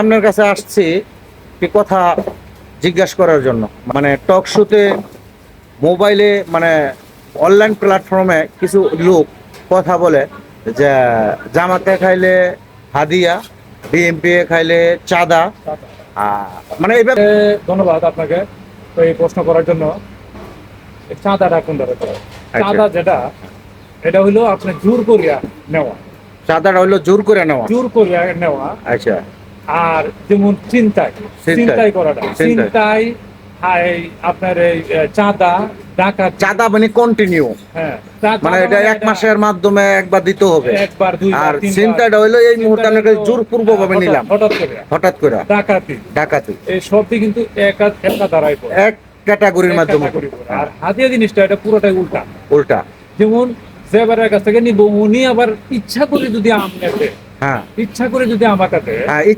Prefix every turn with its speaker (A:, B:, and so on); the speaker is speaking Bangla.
A: আপনার কাছে আসছি কি কথা জিজ্ঞাসা করার জন্য, মানে টক শোতে মোবাইলে মানে অনলাইন প্ল্যাটফর্মে কিছু লোক কথা বলে যে জামাতে খাইলে হাদিয়া, বিএমপি খাইলে চাঁদা, মানে এইভাবে।
B: ধন্যবাদ আপনাকে তো এই প্রশ্ন করার জন্য। চাঁদাটা কোন ধরনের? চাঁদা যেটা, এটা হইলো আপনার জোর করিয়া নেওয়া।
A: চাঁদাটা হইলো জোর করে নেওয়া।
B: জোর করিয়া নেওয়া।
A: আচ্ছা।
B: আর যেমন চিন্তাই করাটা, চিন্তাই আপনার এই চাঁদা, ডাকাত।
A: চাঁদা মানে কন্টিনিউ,
B: হ্যাঁ,
A: মানে এটা এক মাসের মাধ্যমে একবার দিতে হবে।
B: একবার, দুইবার,
A: আর
B: তিনবার।
A: চিন্তাটা হইলো এই মুহূর্তে আপনাকে জোরপূর্বক ভাবে নিলাম, হঠাৎ করে ডাকাতি।
B: এই সবটি কিন্তু একা ধারায় পড়ে,
A: এক ক্যাটাগরির মাধ্যমে।
B: আর হাতিয়া জিনিসটা এটা পুরোটাই উল্টা।
A: উল্টা।
B: যেমন জেবারের কাছ থেকে নিব, উনি আবার ইচ্ছা করে যদি আমনেতে,
A: হ্যাঁ,
B: ইচ্ছা করে যদি আমার কাছে,
A: হ্যাঁ,